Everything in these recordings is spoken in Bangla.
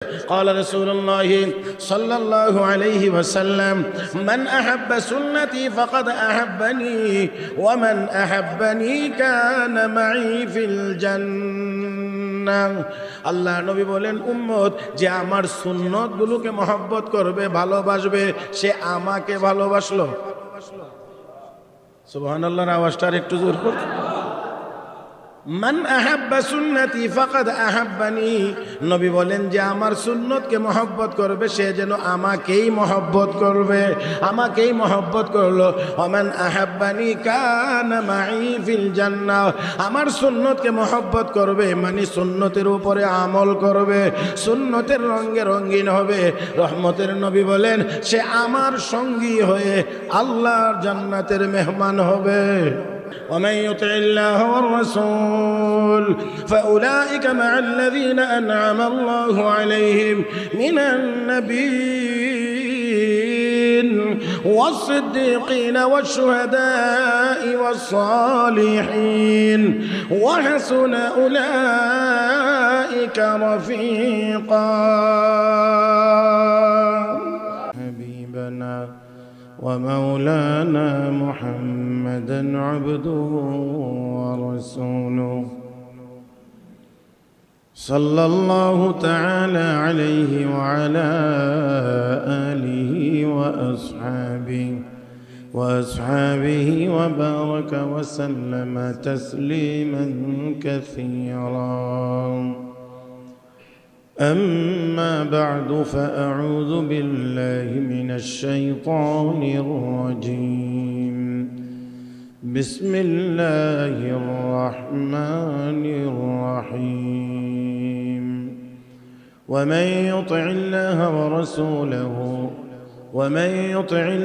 قال رسول الله صلى الله عليه وسلم من أحب سنتي فقد أحبني ومن أحبني كان معي في الجنة আল্লাহ নবী বলেন উম্মত যে আমার সুন্নত গুলোকে মহব্বত করবে ভালোবাসবে সে আমাকে ভালোবাসলো সুবহানাল্লাহর আওয়াজটা একটু জোর করে মান আহাব্বা সুন্নতি ফাকাদ আহাব্বানি নবী বলেন যে আমার সুন্নতকে মহব্বত করবে সে যেন আমাকেই মহব্বত করবে আমাকেই মহব্বত করলো ওমান আহাব্বানি কানা মাই ফিল জান্নাহ আমার সুন্নতকে মহব্বত করবে মানে সুন্নতের উপরে আমল করবে সুন্নতের রঙে রঙিন হবে রহমতের নবী বলেন সে আমার সঙ্গী হয়ে আল্লাহর জান্নাতের মেহমান হবে ومن يطع الله والرسول فأولئك مع الذين أنعم الله عليهم من النبيين والصديقين والشهداء والصالحين وحسن أولئك رفيقا حبيبنا ومولانا محمدا عبده ورسوله صلى الله تعالى عليه وعلى آله وأصحابه وبارك وسلم تسليما كثيرا أما بعد فأعوذ بالله من الشيطان الرجيم بسم الله الرحمن الرحيم ومن يطع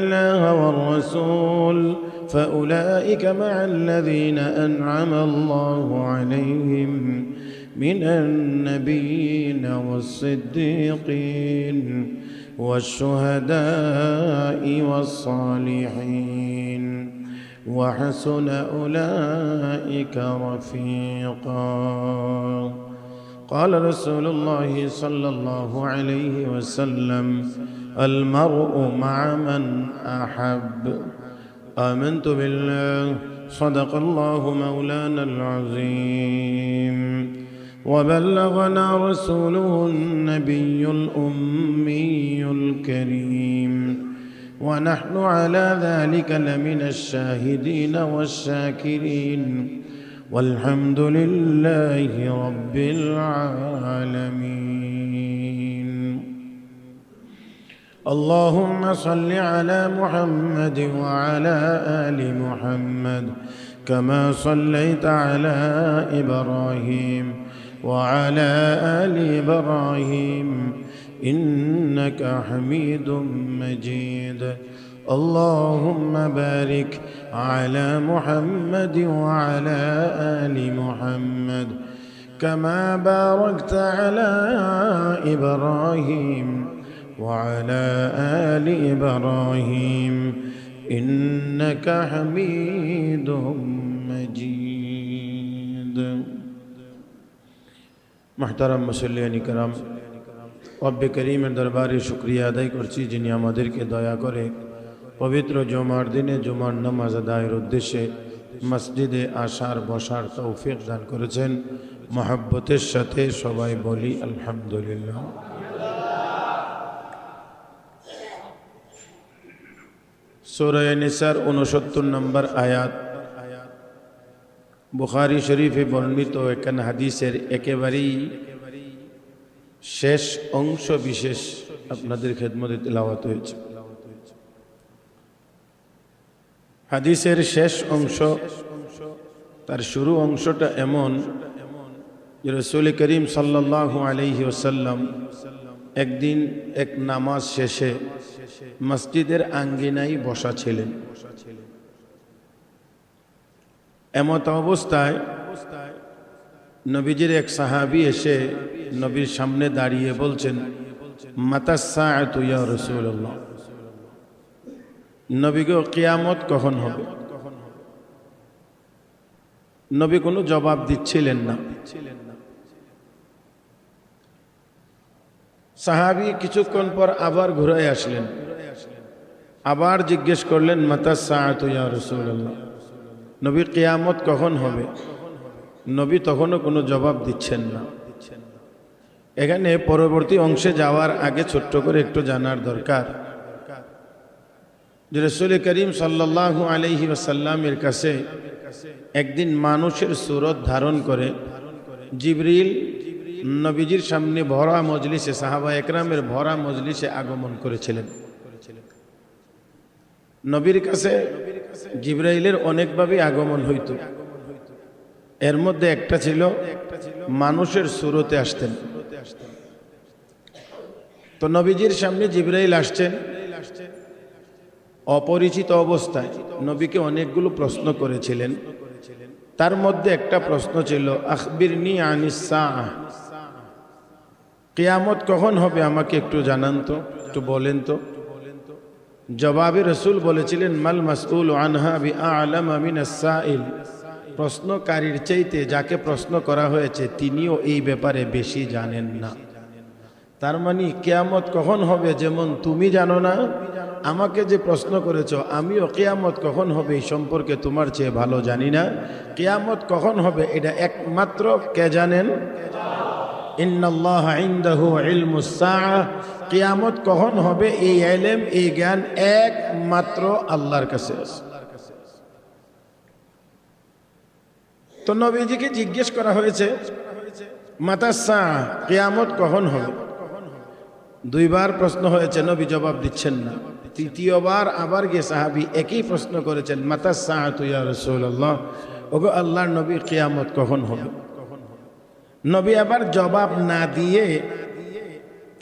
الله والرسول فأولئك مع الذين أنعم الله عليهم من النبيين والصديقين والشهداء والصالحين وحسن أولئك رفيقا قال رسول الله صلى الله عليه وسلم المرء مع من أحب آمنت بالله صدق الله مولانا العظيم وبلغنا رسوله النبي الأمي الكريم ونحن على ذلك لمن الشاهدين والشاكرين والحمد لله رب العالمين اللهم صل على محمد وعلى آل محمد كما صليت على إبراهيم وعلى آل إبراهيم إنك حميد مجيد اللهم بارك على محمد وعلى آل محمد كما باركت على إبراهيم وعلى آل إبراهيم إنك حميد مجيد محترم মুসল্লিয়ান کرام রব করিমের দরবারে শুকরিয়া আদায় করছি যিনি আমাদেরকে দয়া করে পবিত্র জুমার দিনে জুমার নামাজ আদায়ের উদ্দেশ্যে মসজিদে আসার বসার তৌফিক দান করেছেন মহব্বতের সাথে সবাই বলি আলহামদুলিল্লাহ সূরা নিসার 69 নম্বর আয়াত বুখারী শরীফে বর্ণিত একখান হাদিসের একেবারেই শেষ অংশ বিশেষ আপনাদের খেদমতে তেলাওয়াত হয়েছে। হাদিসের শেষ অংশ তার শুরু অংশটা এমন যে রাসূল করিম সাল্লাল্লাহু আলাইহি ওয়াসাল্লাম একদিন এক নামাজ শেষে মসজিদের আঙ্গিনায় বসা ছিলেন। এমত অবস্থায় নবীজির এক সাহাবী এসে নবীর সামনে দাঁড়িয়ে বলছেন মাতা সাআতু ইয়া রাসূলুল্লাহ, নবী গো কিয়ামত কখন হবে? নবী কোনো জবাব দিচ্ছিলেন না। সাহাবী কিছুক্ষণ পর আবার ঘুরে আসলেন, আবার জিজ্ঞেস করলেন মাতা সাআতু ইয়া রাসূলুল্লাহ, নবী কিয়ামত কখন হবে? নবী তখনও কোনো জবাব দিচ্ছেন না। এখানে পরবর্তী অংশে যাওয়ার আগে ছোট্ট করে একটু জানার দরকার যে রাসূল করিম সাল্লাল্লাহু আলাইহি ওয়াসাল্লামের কাছে একদিন মানুষের সুরত ধারণ করে জিবরিল নবীজির সামনে ভরা মজলিসে, সাহাবা একরামের ভরা মজলিসে আগমন করেছিলেন। নবীর কাছে জিবরাইলের অনেকভাবে আগমন হইত, এর মধ্যে একটা ছিল মানুষের সুরতে আসতেন। তো নবীজির সামনে জিবরাইল আসছেন অপরিচিত অবস্থায়, নবীকে অনেকগুলো প্রশ্ন করেছিলেন। তার মধ্যে একটা প্রশ্ন ছিল আখবিরনি আনিস সাআহ, কিয়ামত কখন হবে আমাকে একটু জানান তো, একটু বলেন তো। জবাবে রসুল বলেছিলেন মাল মাসউল আনহা বিআলামা মিনাস সাইল, প্রশ্নকারীর চাইতে যাকে প্রশ্ন করা হয়েছে তিনিও এই ব্যাপারে বেশি জানেন না। তার মানে কিয়ামত কখন হবে যেমন তুমি জানো না, আমাকে যে প্রশ্ন করেছো আমিও কিয়ামত কখন হবে এই সম্পর্কে তোমার চেয়ে ভালো জানি না। কিয়ামত কখন হবে এটা একমাত্র কে জানেন? ইন্নাল্লাহা ইনদাহু ইলমুস সাআহ, কিয়ামত কখন হবে এই ইলম, এই জ্ঞান একমাত্র আল্লাহর কাছে আছে। তো নবীজিকে জিজ্ঞেস করা হয়েছে মাতাস সাআহ, কিয়ামত কখন হবে? দুইবার প্রশ্ন হয়েছে, নবী জবাব দিচ্ছেন না। তৃতীয়বার আবার গিয়ে সাহাবী একই প্রশ্ন করেছেন মাতাস সাআতু ইয়া রাসূলুল্লাহ, ওগো আল্লাহর নবী কিয়ামত কখন হবে? নবী আবার জবাব না দিয়ে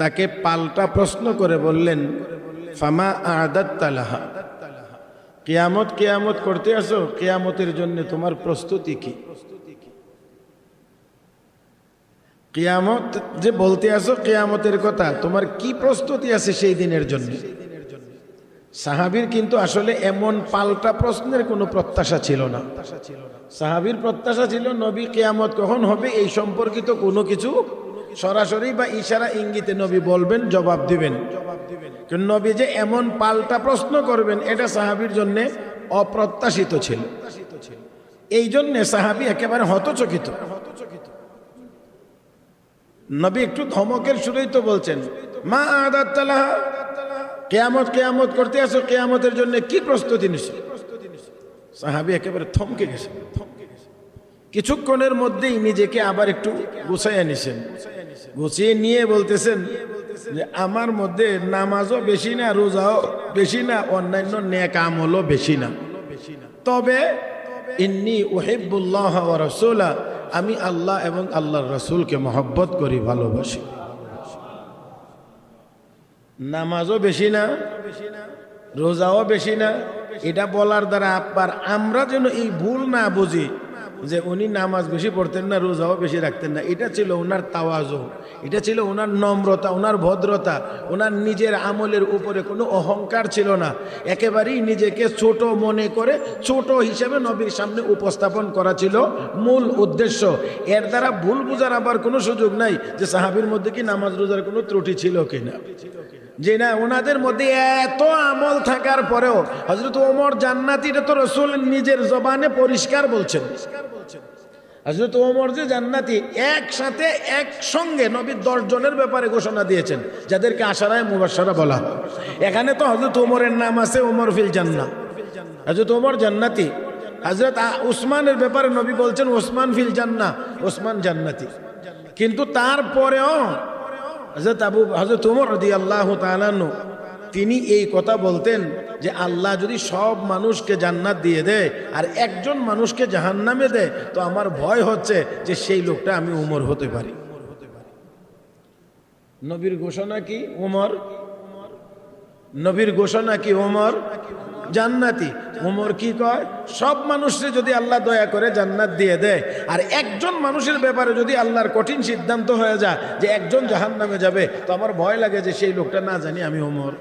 তাকে পাল্টা প্রশ্ন করে বললেন ফামা আ'দাত্তা লাহা, কিয়ামত কিয়ামত করতে আসো, কিয়ামতের জন্য তোমার প্রস্তুতি কি? কিয়ামত যে বলতে আসো কিয়ামতের কথা, তোমার কি প্রস্তুতি আছে সেই দিনের জন্য? সাহাবীর কিন্তু আসলে এমন পাল্টা প্রশ্নের কোনো প্রত্যাশা ছিল না। সাহাবীর প্রত্যাশা ছিল নবী কিয়ামত কখন হবে এই সম্পর্কিত কোনো কিছু সরাসরি বা ইশারা ইঙ্গিতে নবী বলবেন, জবাব দিবেন। কিন্তু নবী যে এমন পাল্টা প্রশ্ন করবেন এটা সাহাবীর জন্য অপ্রত্যাশিত ছিল। এই জন্যে সাহাবী একেবারে হতচকিত। নবী একটু ধমকের সুরেই তো বলছেন মা আ'দাত্তা লাহা, কিয়ামত কিয়ামত করতে আসো, কিয়ামতের জন্য কি প্রস্তুতি নিছো? সাহাবী একেবারে থমকে গেছে। কিছুক্ষণের মধ্যেই নিজেকে আবার একটু গুছাইয়া নিছেন, গুছিয়ে নিয়ে বলতেছেন যে আমার মধ্যে নামাজও বেশি না, রোজাও বেশি না, অন্যান্য নেক আমলও বেশি না, তবে ইন্নী উহিব্বুল্লাহ ওয়া রাসূলা, আমি আল্লাহ এবং আল্লাহর রাসূলকে মহব্বত করি, ভালোবাসি। নামাজও বেশি না, রোজাও বেশি না, এটা বলার দ্বারা আবার আমরা যেন এই ভুল না বুঝি যে উনি নামাজ বেশি পড়তেন না, রোজাও বেশি রাখতেন না। এটা ছিল ওনার তাওয়াজু, এটা ছিল ওনার নম্রতা, ওনার ভদ্রতা, ওনার নিজের আমলের উপরে কোনো অহংকার ছিল না। একেবারেই নিজেকে ছোট মনে করে ছোট হিসেবে নবীর সামনে উপস্থাপন করা ছিল মূল উদ্দেশ্য। এর দ্বারা ভুল বুঝার আবার কোনো সুযোগ নাই যে সাহাবীর মধ্যে কি নামাজ রোজার কোনো ত্রুটি ছিল কিনা। যে না, ওনাদের মধ্যে এত আমল থাকার পরেও হযরত ওমর জান্নাতি, এটা তো রাসূল নিজের জবানে পরিষ্কার বলছেন। হযরত ওমর যে জান্নাতি, একসাথে একসঙ্গে নবী 10 জনের ব্যাপারে ঘোষণা দিয়েছেন যাদেরকে আশারায়ে মুবাশশারা বলা হয়। এখানে তো হযরত ওমরের নাম আছে ওমর ফিল জান্নাহ, হযরত ওমর জান্নাতি। হযরত উসমানের ব্যাপারে নবী বলছেন ওসমান ফিল জান্নাহ, ওসমান জান্নাতি। কিন্তু তারপরেও হযরত ওমর রাদিয়াল্লাহু তাআলা আনহু তিনি এই কথা বলতেন যে আল্লাহ যদি সব মানুষকে জান্নাত দিয়ে দেয় আর একজন মানুষকে জাহান্নামে দেয় তো আমার ভয় হচ্ছে যে সেই লোকটা আমি ওমর হতে পারি। নবীর ঘোষণা কি? ওমর। নবীর ঘোষণা কি? ওমর জান্নাতি। ওমর কি কয়? সব মানুষকে যদি আল্লাহ দয়া করে জান্নাত দিয়ে দেয় আর একজন মানুষের ব্যাপারে যদি আল্লাহর কঠিন সিদ্ধান্ত হয়ে যায় যে একজন জাহান্নামে যাবে তো আমার ভয় লাগে যে সেই লোকটা না জানি আমি ওমর।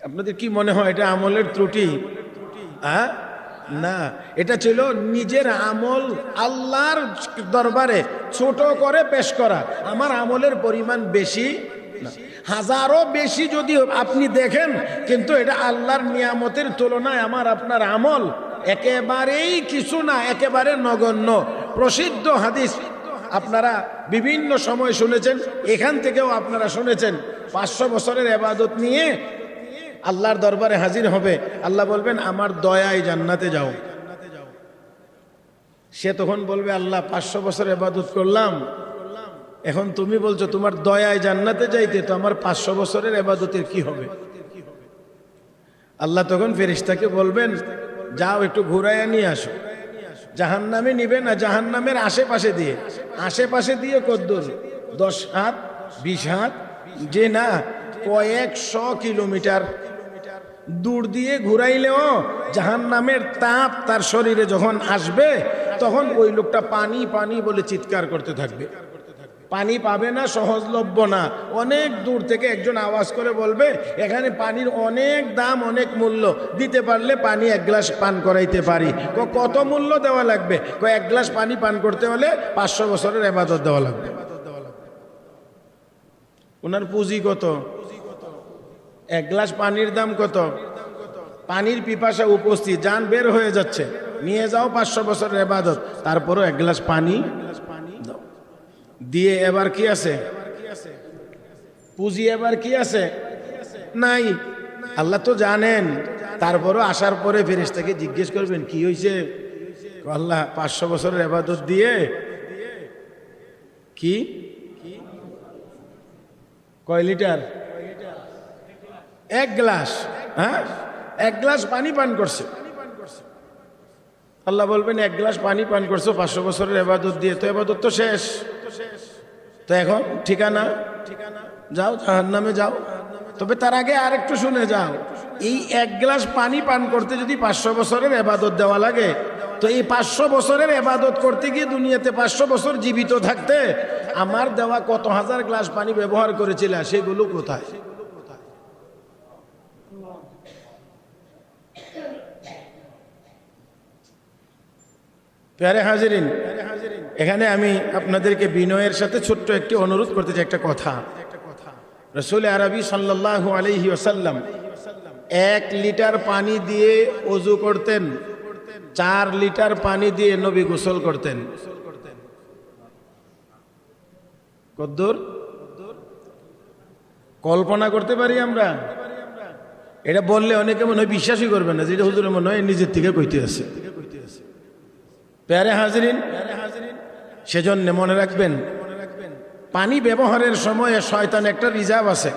আপনাদের কি মনে হয় এটা আমলের ত্রুটি? না, এটা ছিল নিজের আমল আল্লাহর দরবারে ছোট করে পেশ করা। আমার আমলের পরিমাণ বেশি না, হাজারো বেশি যদি আপনি দেখেন, কিন্তু এটা আল্লাহর নিয়ামতের তুলনায় আমার আপনার আমল একেবারেই কিছু না, একেবারে নগণ্য। প্রসিদ্ধ হাদিস আপনারা বিভিন্ন সময় শুনেছেন, এখান থেকেও আপনারা শুনেছেন। 500 বছরের ইবাদত নিয়ে আল্লাহর দরবারে হাজির হবে, আল্লাহ বলবেন আমার দয়ায় জান্নাতে যাও। সে তখন বলবে আল্লাহ 500 বছর ইবাদত করলাম, এখন তুমি বলছো তোমার দয়ায় জান্নাতে যাইতে, তো আমার 500 বছরের ইবাদতের কি হবে? আল্লাহ তখন ফেরেশতাকে বলবেন যাও একটু ঘুরাইয়া নিয়ে আসো। জাহান্নামে নিবে না, জাহান্নামের আশেপাশে দিয়ে কদ্দুর 10 হাত 20 হাত যে না, কয়েকশো কিলোমিটার দূর দিয়ে ঘুরাইলেও জাহান্নামের তাপ তার শরীরে যখন আসবে, তখন ওই লোকটা পানি পানি বলে চিৎকার করতে থাকবে। পানি পাবে না, সহজলভ্য না। অনেক দূর থেকে একজন আওয়াজ করে বলবে এখানে পানির অনেক দাম, অনেক মূল্য, দিতে পারলে পানি 1 গ্লাস পান করাইতে পারি। কত মূল্য দেওয়া লাগবে? 1 গ্লাস পানি পান করতে হলে 500 বছরের ইবাদত দেওয়া লাগবে। ওনার পুঁজি কত? 1 গ্লাস পানির দাম কত? পানির পিপাসা উপস্থিত, জান বের হয়ে যাচ্ছে, নিয়ে যাও 500 বছরের ইবাদত, তারপরও 1 গ্লাস পানি দাও। দিয়ে এবার কি আছে? পুঁজি এবার কি আছে? নাই। আল্লাহ তো জানেন। তারপরও আসার পরে ফেরেশতাকে জিজ্ঞেস করবেন কি হয়েছে? আল্লাহ 500 বছরের ইবাদত দিয়ে কি কয় লিটার? 1 গ্লাস। হ্যাঁ, 1 গ্লাস পানি পান করছে। আল্লাহ বলবেন 1 গ্লাস পানি পান করছো 500 বছরের ইবাদত দিয়ে, তো ইবাদত তো শেষ। তো এখন ঠিকানা যাও, জাহান্নামে যাও। তবে তার আগে আরেকটু শুনে যাও, এই 1 গ্লাস পানি পান করতে যদি 500 বছরের ইবাদত দেওয়া লাগে, তো এই 500 বছরের ইবাদত করতে গিয়ে দুনিয়াতে 500 বছর জীবিত থাকতে আমার দেওয়া কত হাজার গ্লাস পানি ব্যবহার করেছিল, সেগুলো কোথায়? প্যারে হাজিরিন, এখানে আমি আপনাদেরকে বিনয়ের সাথে ছোট্ট একটি অনুরোধ করতে চাই। একটা কথা, রাসূল আরবি সাল্লাল্লাহু আলাইহি ওয়াসাল্লাম 1 লিটার পানি দিয়ে ওযু করতেন, 4 লিটার পানি দিয়ে নবী গোসল করতেন। কদ্দুর কল্পনা করতে পারি আমরা? এটা বললে অনেকে মনে হয় বিশ্বাসই করবেন না, যেটা হুজুরের মনে হয় নিজের থেকে কইতে আছে। প্যারে হাজিরিন, সেজন্য মনে রাখবেন পানি ব্যবহারের সময়ে শয়তান একটা রিজার্ভ আছে।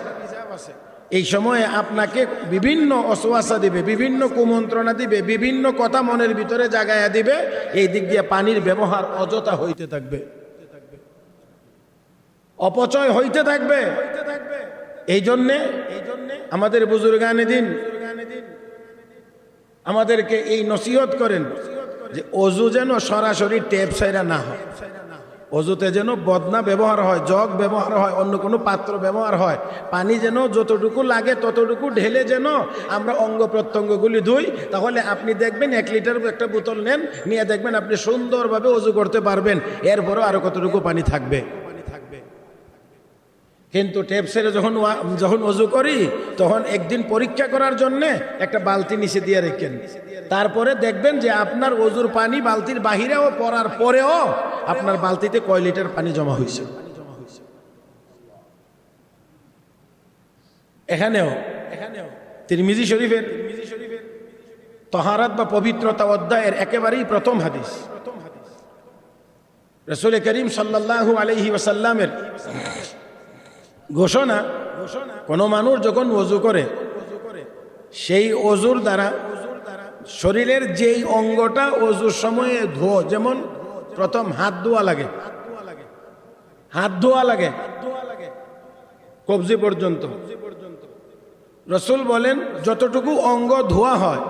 এই সময়ে আপনাকে বিভিন্ন অসওয়াসা দিবে, বিভিন্ন কুমন্ত্রণা দিবে, বিভিন্ন কথা মনের ভিতরে জাগায়া দিবে। এই দিক দিয়ে পানির ব্যবহার অযথা হইতে থাকবে, অপচয় হইতে থাকবে। এই জন্যে আমাদের বুজুর্গানে দিন আমাদেরকে এই নসিহত করেন যে অজু যেন সরাসরি টেপ ছাইরা না হয়, অজুতে যেন বদনা ব্যবহার হয়, জগ ব্যবহার হয়, অন্য কোনো পাত্র ব্যবহার হয়। পানি যেন যতটুকু লাগে ততটুকু ঢেলে যেন আমরা অঙ্গ প্রত্যঙ্গগুলি ধুই। তাহলে আপনি দেখবেন 1 লিটার একটা বোতল নেন, নিয়ে দেখবেন আপনি সুন্দরভাবে অজু করতে পারবেন। এরপরও আরো কতটুকু পানি থাকবে। কিন্তু টেপ ছেড়ে যখন অজু করি, তখন একদিন পরীক্ষা করার জন্য একটা বালতি নিচে দিয়ে রেখেন। তারপরে দেখবেন যে আপনার অজুর পানি বালতির বাহিরেও পড়ার পরেও আপনার বালতিতে কয় লিটার পানি জমা হয়েছে। এখানেও তিরমিজি শরীফের তাহারাত বা পবিত্রতা অধ্যায়ের একেবারেই প্রথম হাদিস, রাসূল করিম সাল্লাল্লাহু আলাইহি ওয়াসাল্লামের ঘোষণা, কোন মানুষ যখন ওযু করে সেই ওযুর দ্বারা শরীরের যেই অঙ্গটা ওযুর সময়ে ধোয়, যেমন প্রথম হাত ধোয়া লাগে কবজি পর্যন্ত। রাসূল বলেন যতটুকু অঙ্গ ধোয়া হয়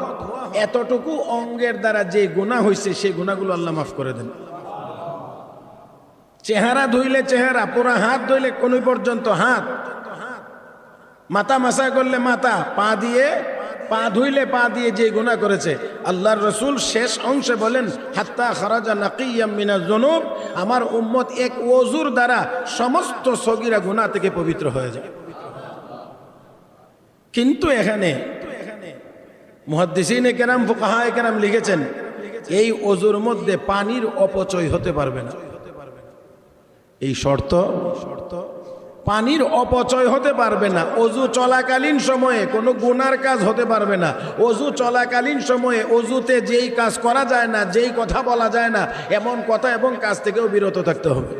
এতটুকু অঙ্গের দ্বারা যে গুনাহ হয়েছে সেই গুনাহগুলো আল্লাহ মাফ করে দেন। চেহারা ধুইলে চেহারা, পুরা হাত ধুইলে কোন পর্যন্ত হাত, মাথা মাসা করলে মাথা, পা দিয়ে পা ধুইলে পা দিয়ে যে গুনাহ করেছে, আল্লাহর রসুল শেষ অংশে বলেন হাত্তা খারাজা নাকিয়াম মিনাজ যুনুব, আমার উম্মত এক ওযুর দ্বারা সমস্ত সগীরা গুনাহ থেকে পবিত্র হয়ে যায়। কিন্তু এখানে মুহাদ্দিসিনে কেরাম ফুকাহায়ে কেরাম লিখেছেন এই ওযুর মধ্যে পানির অপচয় হতে পারবে না। এই শর্ত, পানির অপচয় হতে পারবে না। অজু চলাকালীন সময়ে কোনো গুনার কাজ হতে পারবে না। অজু চলাকালীন সময়ে অজুতে যেই কাজ করা যায় না, যেই কথা বলা যায় না, এমন কথা এবং কাজ থেকেও বিরত থাকতে হবে।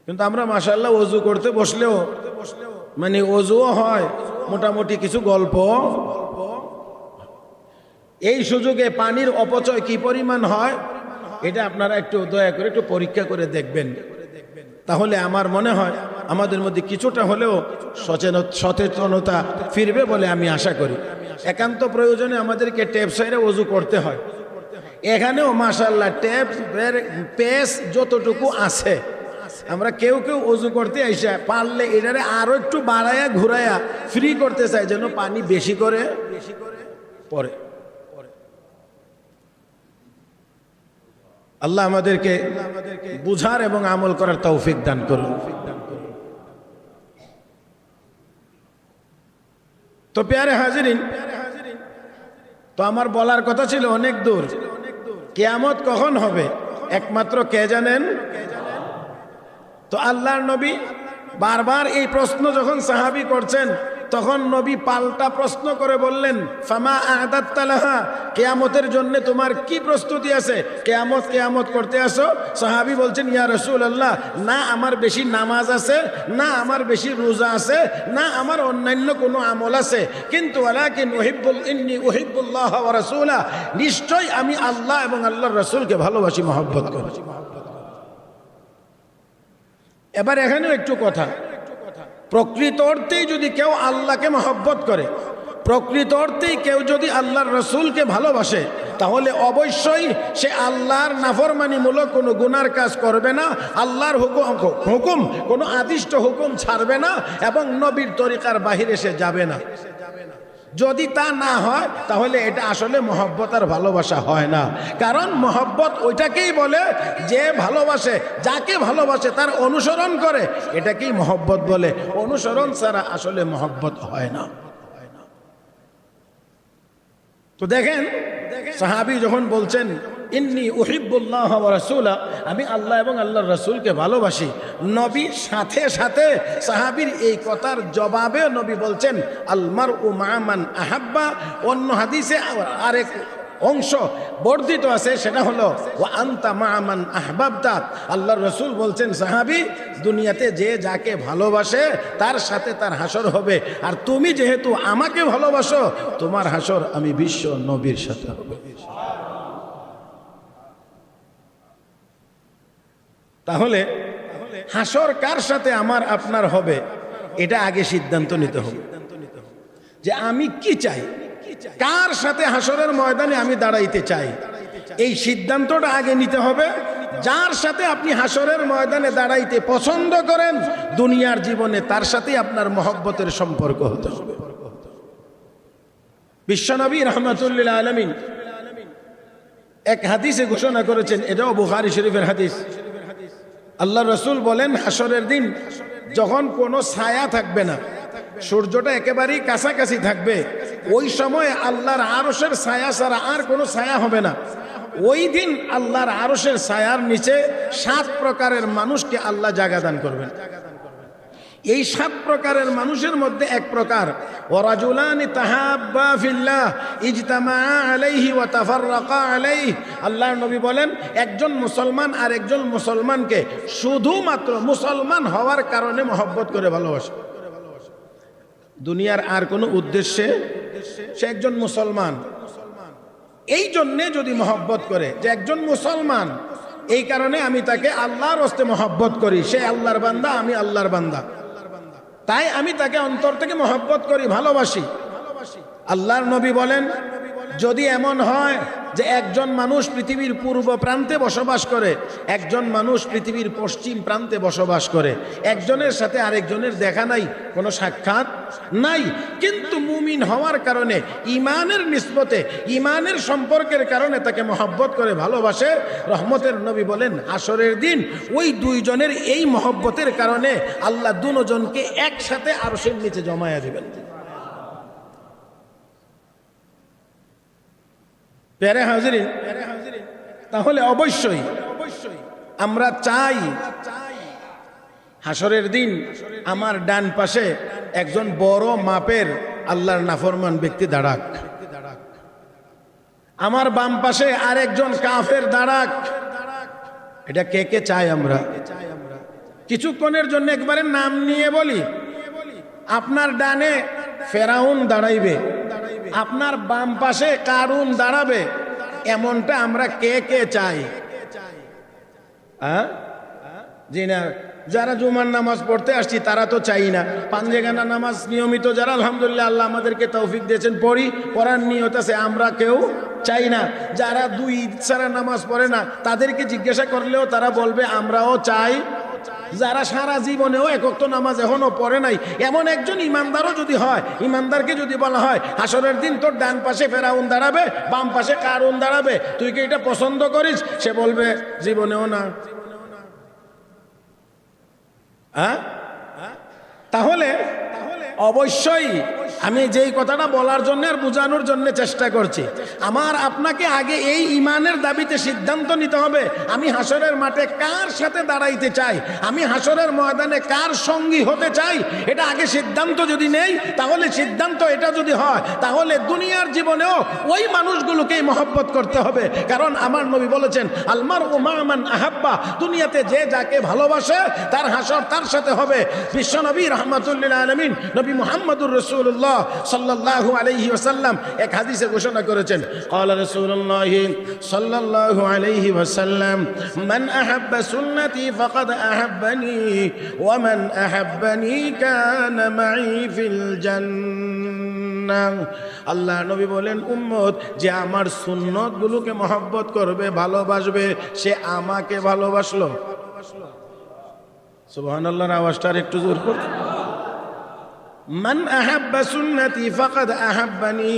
কিন্তু আমরা মাশাআল্লাহ অজু করতে বসলেও মানে অজুও হয়, মোটামুটি কিছু গল্প। এই সুযোগে পানির অপচয় কি পরিমাণ হয় এটা আপনারা একটু দয়া করে একটু পরীক্ষা করে দেখবেন। তাহলে আমার মনে হয় আমাদের মধ্যে কিছুটা হলেও সচেতনতা ফিরবে বলে আমি আশা করি। একান্ত প্রয়োজনে আমাদেরকে ট্যাপ সাইরে অজু করতে হয়। এখানেও মাশাআল্লাহ ট্যাপের পেস যতটুকু আছে, আমরা কেউ কেউ অজু করতে আইসা পারলে এটারে আরো একটু বাড়ায়া ঘুরায়া ফ্রি করতে চাই, যেন পানি বেশি করে পড়ে। আল্লাহ আমাদেরকে বুঝার এবং আমল করার তৌফিক দান করুন। তো প্যারে হাজিরিন, তো আমার বলার কথা ছিল অনেক দূর। কিয়ামত কখন হবে একমাত্র কে জানেন? তো আল্লাহর নবী বারবার এই প্রশ্ন যখন সাহাবী করছেন, তখন নবী পাল্টা প্রশ্ন করে বললেন, ফামা আ'দাত্তা লাহা, কিয়ামতের জন্য তোমার কি প্রস্তুতি আছে? কিয়ামত করতে আসো? সাহাবী বলছেন, ইয়া রাসূলুল্লাহ, না আমার বেশি নামাজ আছে, না আমার বেশি রোজা আছে, না আমার অন্যান্য কোনো আমল আছে, কিন্তু ওয়ালাকিন ইন্নী উহিব্বুল্লাহ ওয়া রাসূলা, নিশ্চয় আমি আল্লাহ এবং আল্লাহর রাসূলকে ভালোবাসি, মহব্বত করি। এবার এখানেও একটু কথা, প্রকৃত অর্থেই যদি কেউ আল্লাহকে মহব্বত করে, প্রকৃত অর্থেই কেউ যদি আল্লাহর রসুলকে ভালোবাসে, তাহলে অবশ্যই সে আল্লাহর নাফরমানিমূলক কোনো গুনার কাজ করবে না, আল্লাহর হুকুম কোনো আদিষ্ট হুকুম ছাড়বে না, এবং নবীর তরিকার বাহিরে সে যাবে না। যদি তা না হয় তাহলে এটা আসলে মহব্বত আর ভালোবাসা হয় না। কারণ মহব্বত ওইটাকেই বলে যে ভালোবাসে, যাকে ভালোবাসে তার অনুসরণ করে, এটাকেই মহব্বত বলে। অনুসরণ ছাড়া আসলে মহব্বত হয় না। তো দেখেন সাহাবী যখন বলছেন ইন্নী উহিব্বুল্লাহ ওয়া রাসূলা, আমি আল্লাহ এবং আল্লাহর রাসূলকে ভালোবাসি, নবীর সাথে সাথে সাহাবীর এই কথার জবাবে নবী বলছেন আল মারউ মা মান আহাব্বা। অন্য হাদিসে আরেক অংশ বর্ধিত আছে, সেটা হলো ওয়া আনতা মা মান আহবাবতা। আল্লাহর রাসূল বলছেন, সাহাবী, দুনিয়াতে যে যাকে ভালোবাসে তার সাথে তার হাসর হবে, আর তুমি যেহেতু আমাকে ভালোবাসো, তোমার হাসর আমি বিশ্ব নবীর সাথে হবে। তাহলে হাসর কার সাথে আমার আপনার হবে, এটা আগে সিদ্ধান্ত নিতে হবে যে আমি কি চাই, কার সাথে হাসরের ময়দানে আমি দাঁড়াইতে চাই। এই সিদ্ধান্তটা আগে নিতে হবে। যার সাথে আপনি হাসরের ময়দানে দাঁড়াইতে পছন্দ করেন দুনিয়ার জীবনে, তার সাথে আপনার মহব্বতের সম্পর্ক হতে হবে। বিশ্বনবী রাহমাতুল্লিল আলামিন এক হাদিসে ঘোষণা করেছেন, এটাও বুখারী শরীফের হাদিস। আল্লাহ রসুল বলেন, হাসরের দিন যখন কোনো ছায়া থাকবে না, সূর্যটা একেবারেই কাছাকাছি থাকবে, ওই সময় আল্লাহর আরশের ছায়া ছাড়া আর কোনো ছায়া হবে না। ওই দিন আল্লাহর আরশের ছায়ার নিচে 7 প্রকারের মানুষকে আল্লাহ জায়গা দান করবেন। এই 7 প্রকারের মানুষের মধ্যে এক প্রকার, ওয়ারাজুলানি তাহাব্বা ফিল্লাহ ইজতামা আলাইহি ওয়া তাফাররাকা আলাইহি। আল্লাহর নবী বলেন, একজন মুসলমান আর একজন মুসলমানকে শুধুমাত্র মুসলমান হওয়ার কারণে মহব্বত করে ভালোবাসে, দুনিয়ার আর কোনো উদ্দেশ্যে সে একজন মুসলমান। এই জন্যে যদি মহব্বত করে যে একজন মুসলমান, এই কারণে আমি তাকে আল্লাহর হস্তে মহব্বত করি, সে আল্লাহর বান্দা, আমি আল্লাহর বান্দা, তাই আমি তাকে অন্তর থেকে মহব্বত করি, ভালোবাসি। আল্লাহর নবী বলেন, যদি এমন হয় যে একজন মানুষ পৃথিবীর পূর্ব প্রান্তে বসবাস করে, একজন মানুষ পৃথিবীর পশ্চিম প্রান্তে বসবাস করে, একজনের সাথে আরেকজনের দেখা নাই, কোনো সাক্ষাৎ নাই, কিন্তু মুমিন হওয়ার কারণে ইমানের নিসবতে, ইমানের সম্পর্কের কারণে তাকে মহব্বত করে ভালোবাসে। রহমতের নবী বলেন হাশরের দিন ওই দুইজনের এই মহব্বতের কারণে আল্লাহ দুজনকে একসাথে আরশের নিচে জমায়া দিবেন। প্যারে হাজিরিন, তাহলে অবশ্যই আমরা চাই হাশরের দিন আমার ডান পাশে একজন বড় মাপের আল্লাহর নাফরমান ব্যক্তি দাঁড়াক, আমার বাম পাশে আরেকজন কাফের দাঁড়াক। এটা কে কে চাই আমরা? কিছুক্ষণের জন্য একবারে নাম নিয়ে বলি, আপনার ডানে ফেরাউন দাঁড়াইবে, আপনার বাম পাশে কারুন দাঁড়াবে, এমনটা আমরা কে কে চাই? জি না, যারা জুমার নামাজ পড়তে আসছি তারা তো চাই না। পাঞ্জেগানা নামাজ নিয়মিত যারা আলহামদুলিল্লাহ আল্লাহ আমাদেরকে তৌফিক দিয়েছেন পড়ার নিয়ত আছে, আমরা কেউ চাই না। যারা দুই ঈদ ছাড়া নামাজ পড়ে না তাদেরকে জিজ্ঞাসা করলেও তারা বলবে আমরাও চাই। যারা সারা জীবনেও এক ওয়াক্ত নামাজ এখনো পড়ে নাই এমন একজন ইমানদারও যদি হয়, ইমানদারকে যদি বলা হয় হাশরের দিন তোর ডান পাশে ফেরাউন দাঁড়াবে, বাম পাশে কারুন দাঁড়াবে, তুই কি এটা পছন্দ করিস? সে বলবে জীবনেও না। তাহলে অবশ্যই আমি যেই কথাটা বলার জন্য আর বোঝানোর জন্য চেষ্টা করছি, আমার আপনাকে আগে এই ইমানের দাবিতে সিদ্ধান্ত নিতে হবে আমি হাশরের মাঠে কার সাথে দাঁড়াইতে চাই, আমি হাশরের ময়দানে কার সঙ্গী হতে চাই। এটা আগে সিদ্ধান্ত যদি নেই, তাহলে সিদ্ধান্ত এটা যদি হয় তাহলে দুনিয়ার জীবনেও ওই মানুষগুলোকেই মহব্বত করতে হবে। কারণ আমার নবী বলেছেন আলমার ও মান আহাব্বা, দুনিয়াতে যে যাকে ভালোবাসে তার হাশর তার সাথে হবে। বিশ্ব নবী রহমাতুল্লিল আলামিন নবী মুহাম্মদুর রাসূলুল্লাহ সাল্লাল্লাহু আলাইহি ওয়াসাল্লাম এক হাদিসে ঘোষণা করেছেন, ক্বালা রাসূলুল্লাহ সাল্লাল্লাহু আলাইহি ওয়াসাল্লাম মান আহাব্বা সুন্নতি ফাকাদ আহাব্বানি ওয়া মান আহাব্বানি কানা মাই ফিল জান্নাহ। আল্লাহ নবী বলেন উম্মত যে আমার সুন্নতগুলোকে মহব্বত করবে, ভালোবাসবে, সে আমাকে ভালোবাসলো। সুবহানাল্লাহর আওয়াজটা একটু জোর করুন। মান আহাব্বা সুন্নতি ফাকাদ আহাব্বানি,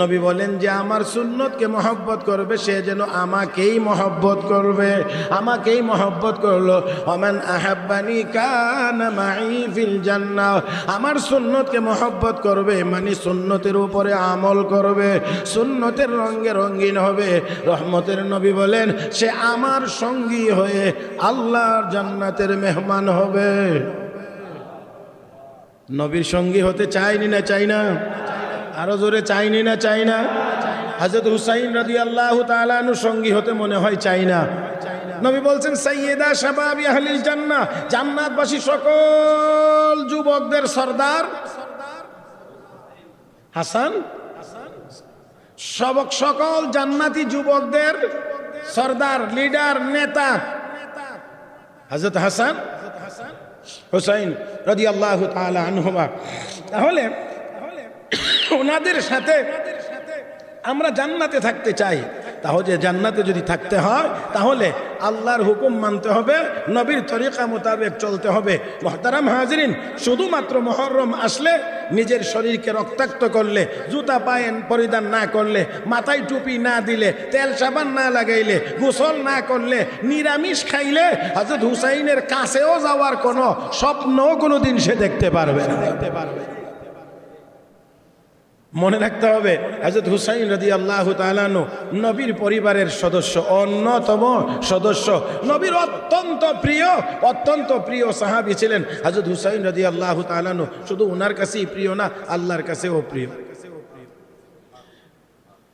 নবী বলেন যে আমার সুন্নতকে মহব্বত করবে সে যেন আমাকেই মহব্বত করবে, আমাকেই মহব্বত করলো। ওমান আহাব্বানি কানা মাই ফিল জান্নাহ, আমার সুন্নতকে মহব্বত করবে মানে সুন্নতের উপরে আমল করবে, সুন্নতের রঙে রঙিন হবে। রহমতের নবী বলেন সে আমার সঙ্গী হয়ে আল্লাহর জান্নাতের মেহমান হবে। নবীর সঙ্গী হতে চাইনি না চাই না? আরো জোরে চাইনি না চাই না? হযরত হুসাইন রাদিয়াল্লাহু তাআলা আনহুর সঙ্গী হতে মনে হয় চাই না? নবী বলছেন সাইয়্যিদা শাবাবি আহলিল জান্নাহ, জান্নাতবাসী সকল যুবকদের সরদার হাসান, সকল জান্নাতি যুবকদের সরদার, লিডার, নেতা হযরত হাসান হুসাইন রাদিয়াল্লাহু তাআলা আনহুমা। তাহলে ওনাদের সাথে আমরা জান্নাতে থাকতে চাই। তাহলে জান্নাতে যদি থাকতে হয় তাহলে আল্লাহর হুকুম মানতে হবে, নবীর তরিকা মোতাবেক চলতে হবে। মুহতারাম হাজিরিন, শুধুমাত্র মুহররম আসলে নিজের শরীরকে রক্তাক্ত করলে, জুতা পায়ে পরিধান না করলে, মাথায় টুপি না দিলে, তেল সাবান না লাগাইলে, গোসল না করলে, নিরামিষ খাইলে হযরত হুসাইনের কাছেও যাওয়ার কোনো স্বপ্নও কোনোদিন সে দেখতে পারবে না। মনে রাখতে হবে হযরত হুসাইন রাদিয়াল্লাহু তাআলা আনহু নবীর পরিবারের সদস্য, অন্যতম সদস্য, নবীর অত্যন্ত প্রিয় সাহাবী ছিলেন হযরত হুসাইন রাদিয়াল্লাহু তাআলা আনহু। শুধু ওনার কাছেই প্রিয় না, আল্লাহর কাছেও প্রিয়।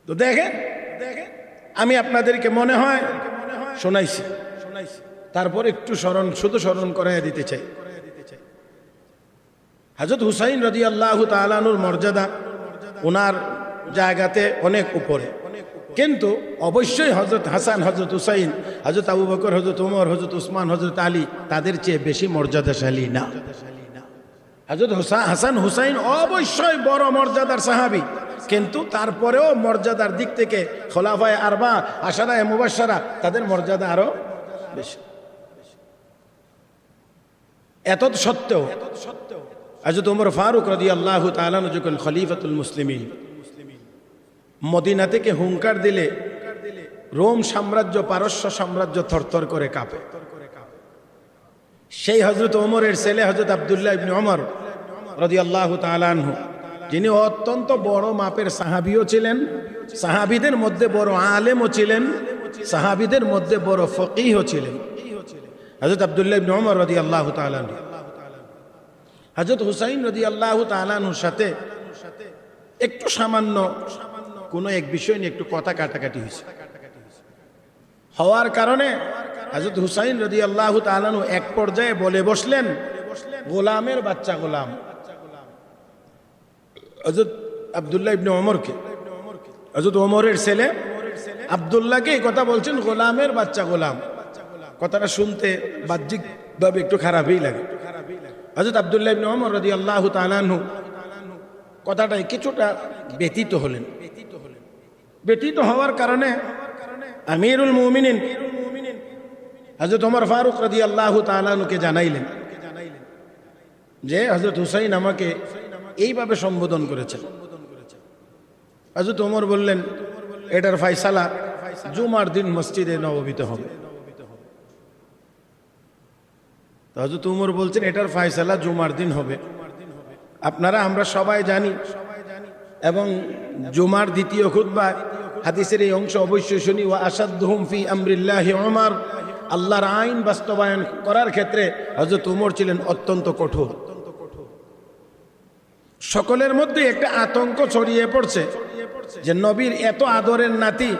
তো দেখেন আমি আপনাদেরকে মনে হয় শোনাইছি, তারপর একটু শুধু স্মরণ করাইয়া দিতে চাই। হযরত হুসাইন রাদিয়াল্লাহু তাআলা আনহুর মর্যাদা ওনার জায়গাতে অনেক উপরে, কিন্তু অবশ্যই হযরত হাসান, হযরত হুসাইন, হযরত আবু বকর, হযরত ওমর, হযরত উসমান, হযরত আলী তাদের চেয়ে বেশি মর্যাদাশালী না। হযরত হাসান হুসাইন অবশ্যই বড় মর্যাদার সাহাবী, কিন্তু তারপরেও মর্যাদার দিক থেকে খোলাফায়ে আরবা আশারায়ে মুবাশশারা তাদের মর্যাদা আরো বেশি। এত সত্ত্বেও হযরত ওমর ফারুক রাদিয়াল্লাহু তাআলা যখন খলিফাতুল মুসলিমিন মদিনা থেকে হুঙ্কার দিলে রোম সাম্রাজ্য পারস্য সাম্রাজ্য থরথর করে কাঁপে। সেই হযরত ওমরের ছেলে হযরত আব্দুল্লাহ ইবনে ওমর রাদিয়াল্লাহু তাআলা আনহু, যিনি অত্যন্ত বড় মাপের সাহাবীও ছিলেন, সাহাবীদের মধ্যে বড় আলেমও ছিলেন, সাহাবীদের মধ্যে বড় ফকিহও ছিলেন, হযরত আব্দুল্লাহ ইবনে ওমর রাদিয়াল্লাহু তাআলা আনহু হযরত হুসাইন রাদিয়াল্লাহু তাআলা আনহুর সাথে একটু সামান্য কোনো এক বিষয় নিয়ে একটু কথা কাটাকাটি হয়েছে। হওয়ার কারণে হযরত হুসাইন রাদিয়াল্লাহু তাআলা আনহু এক পর্যায়ে বলে বসলেন, গোলামের বাচ্চা গোলাম হযরত আব্দুল্লাহ ইবনে ওমরকে, হযরত ওমরের ছেলে আব্দুল্লাহকে এই কথা বলছেন, গোলামের বাচ্চা গোলাম। কথাটা শুনতে বাহ্যিকভাবে একটু খারাপই লাগে। হযরত আব্দুল্লাহ ইবনে ওমর রাদিয়াল্লাহু তাআলা আনহু কথাটাই কিছুটা ব্যথিত হলেন। ব্যথিত হওয়ার কারণে আমিরুল মুমিনিন হযরত ওমর ফারুক রাদিয়াল্লাহু তাআলা আনহুকে জানাইলেন যে হযরত হুসাইন আমাকে এইভাবে সম্বোধন করেছেন। হযরত ওমর বললেন, এটার ফয়সালা জুমার দিন মসজিদে নববীতে হবে। হযরত ওমর বলছেন, এটার ফয়সালা জুমার দিন হবে। আপনারা আমরা সবাই জানি এবং জুমার দ্বিতীয় খুতবা হাদিসের এই অংশ অবশ্যই শুনি, ওয়া আসাদুহুম ফি আমরিল্লাহি ওমর, আল্লাহর আইন বাস্তবায়ন করার ক্ষেত্রে হযরত ওমর ছিলেন অত্যন্ত কঠোর। সকলের মধ্যে একটা আতঙ্ক ছড়িয়ে পড়ছে যে নবীর এত আদরের নাতি,